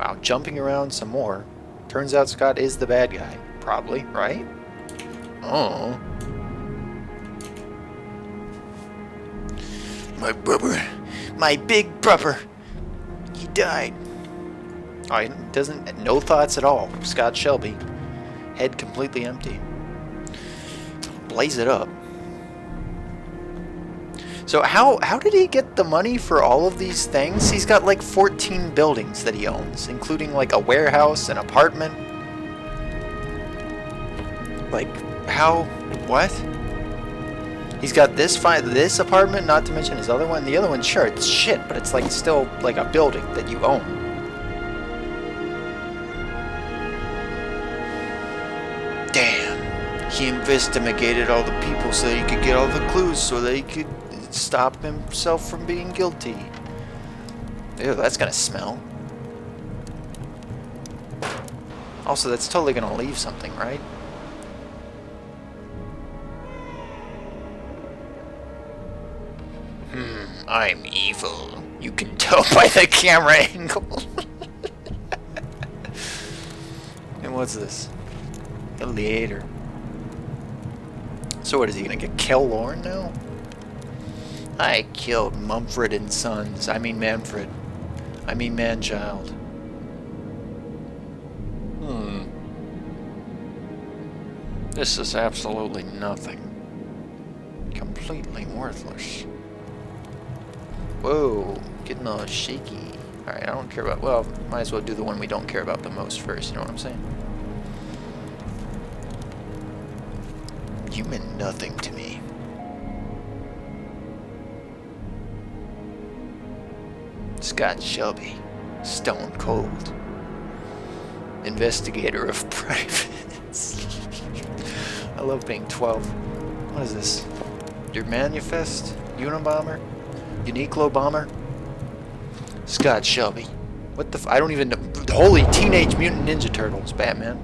Wow, jumping around some more. Turns out Scott is the bad guy. Probably, right? Oh. My brother. My big brother. He died. Oh, he doesn't... No thoughts at all. Scott Shelby. Head completely empty. Blaze it up. So how did he get the money for all of these things? He's got like 14 buildings that he owns, including like a warehouse, an apartment. Like, how? What? He's got this apartment, not to mention his other one. The other one, sure, it's shit, but it's like still like a building that you own. Damn. He investigated all the people so he could get all the clues so that he could stop himself from being guilty. Ew, that's gonna smell. Also, that's totally gonna leave something, right? I'm evil. You can tell by the camera angle. And what's this? A theater. So what, is he gonna get Kel Lorne now? I killed Mumford and Sons. I mean Manfred. I mean Manchild. This is absolutely nothing. Completely worthless. Whoa, getting all shaky. Alright, I don't care about... Well, might as well do the one we don't care about the most first, you know what I'm saying? You meant nothing to me. Scott Shelby, stone cold. Investigator of privates. I love being 12. What is this? Your manifest? Unabomber? Uniqlo bomber? Scott Shelby. What the I don't even know. Holy Teenage Mutant Ninja Turtles, Batman.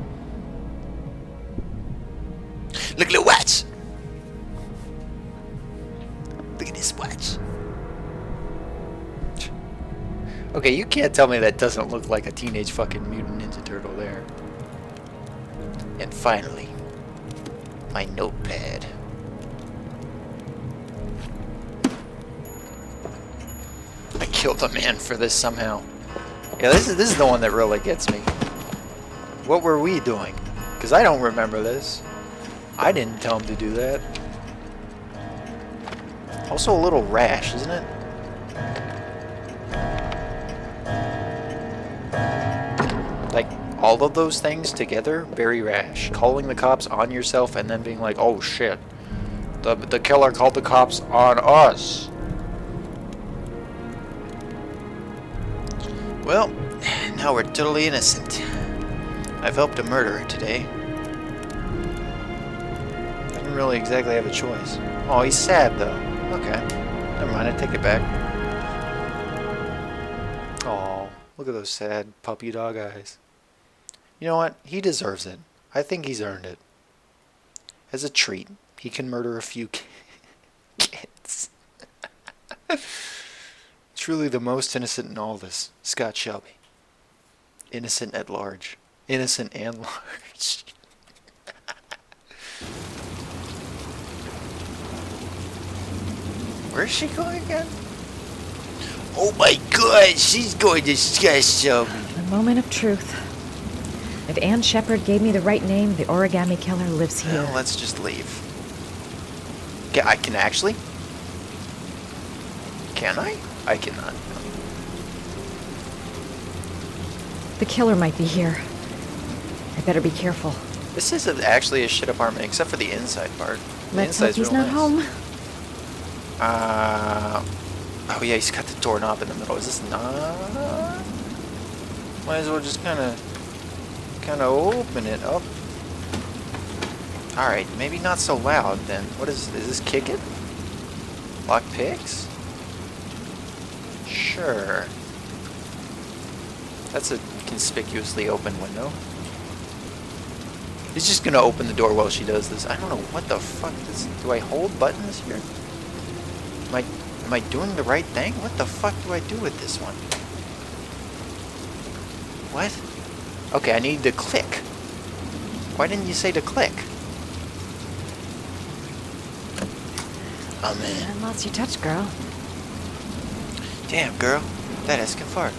Look at the watch! Look at this watch. Okay, you can't tell me that doesn't look like a Teenage fucking Mutant Ninja Turtle there. And finally, my notepad. I killed a man for this somehow. Yeah, this is the one that really gets me. What were we doing? Because I don't remember this. I didn't tell him to do that. Also a little rash, isn't it? Like, all of those things together, very rash. Calling the cops on yourself and then being like, oh shit. The killer called the cops on us. Well, now we're totally innocent. I've helped a murderer today. I didn't really exactly have a choice. Oh, he's sad though. Okay. Never mind, I take it back. Oh, look at those sad puppy dog eyes. You know what? He deserves it. I think he's earned it. As a treat, he can murder a few kids. Truly the most innocent in all this, Scott Shelby. Innocent at large. Innocent and large. Where's she going again? Oh my god, she's going to Scott Shelby. A moment of truth. If Ann Shepard gave me the right name, the origami killer lives here. Well, let's just leave. Okay, I can actually? Can I? I cannot. The killer might be here. I better be careful. This is actually a shit apartment, except for the inside part. Let's hope he's not home. Oh yeah, he's got the doorknob in the middle. Is this not? Might as well just kind of open it up. All right, maybe not so loud then. What is this? Kick it? Lock picks? Sure. That's a conspicuously open window. He's just gonna open the door while she does this. I don't know what the fuck this. Do I hold buttons here? Am I doing the right thing? What the fuck do I do with this one? What? Okay, I need to click. Why didn't you say to click? Oh, man. And lots you touch, girl. Damn, girl. That ass can fart.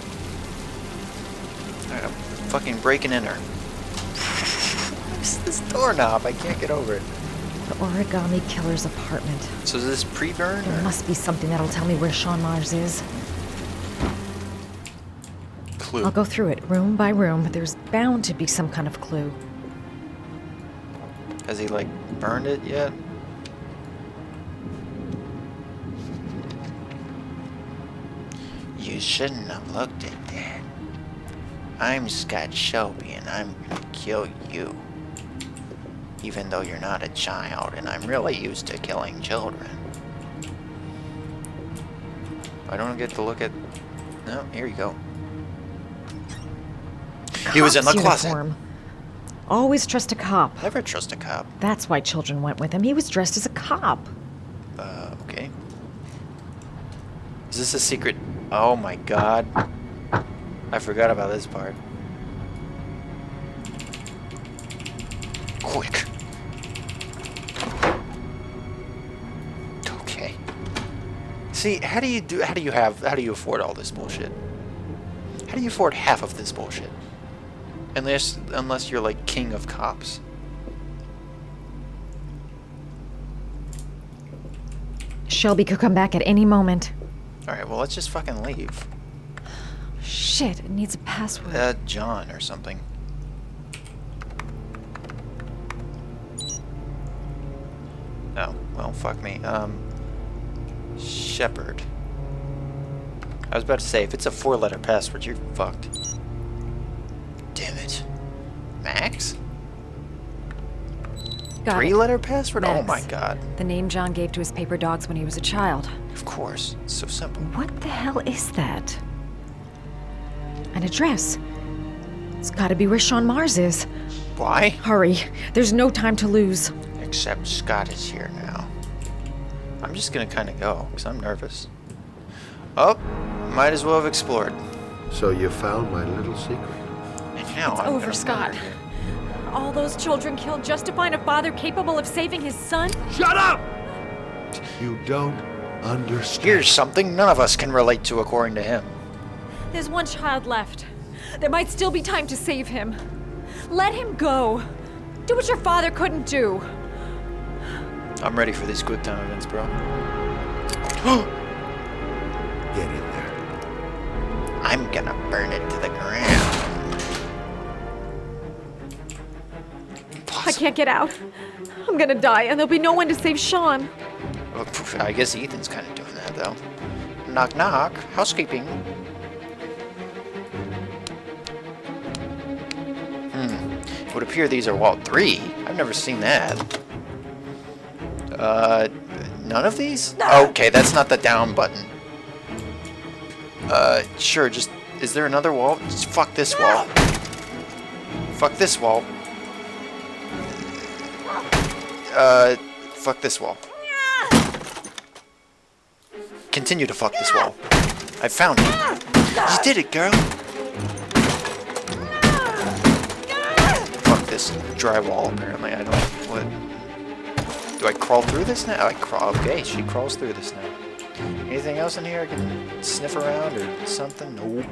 Alright, I'm fucking breaking in her. It's this doorknob. I can't get over it. The origami killer's apartment. So is this pre-burn? There must be something that'll tell me where Sean Mars is. Clue. I'll go through it, room by room. There's bound to be some kind of clue. Has he, like, burned it yet? You shouldn't have looked at that. I'm Scott Shelby, and I'm gonna kill you. Even though you're not a child, and I'm really used to killing children. I don't get to look at... No, here you go. He was in the closet. Uniform. Always trust a cop. Never trust a cop. That's why children went with him. He was dressed as a cop. Okay. Is this a secret? Oh my god. I forgot about this part. Quick. Okay. See, how do you afford all this bullshit? How do you afford half of this bullshit? Unless you're like king of cops. Shelby could come back at any moment. Alright, well let's just fucking leave. Shit, it needs a password. John or something. Oh, well, fuck me. Shepard. I was about to say, if it's a 4-letter password, you're fucked. Damn it. Max? Got it. 3-letter password? Max. Oh my god. The name John gave to his paper dogs when he was a child. Of course. It's so simple. What the hell is that? An address. It's gotta be where Sean Mars is. Why? Hurry. There's no time to lose. Except Scott is here now. I'm just gonna kinda go, because I'm nervous. Oh, might as well have explored. So you found my little secret. And now It's I'm over, gonna Scott. murder you. All those children killed just to find a father capable of saving his son? Shut up! You don't understand. Here's something none of us can relate to according to him. There's one child left. There might still be time to save him. Let him go. Do what your father couldn't do. I'm ready for these quick time events, bro. Get in there. I'm gonna burn it to the ground. I can't get out. I'm gonna die, and there'll be no one to save Sean. Well, I guess Ethan's kind of doing that, though. Knock, knock. Housekeeping. It would appear these are Walt 3. I've never seen that. None of these? Okay, that's not the down button. Sure, just... Is there another wall? Just fuck this wall. Fuck this wall. Fuck this wall. Continue to fuck this wall. I found it. You did it, girl. Fuck this drywall, apparently. I don't... What? Do I crawl through this now? I crawl... Okay, she crawls through this now. Anything else in here I can sniff around or something? Nope.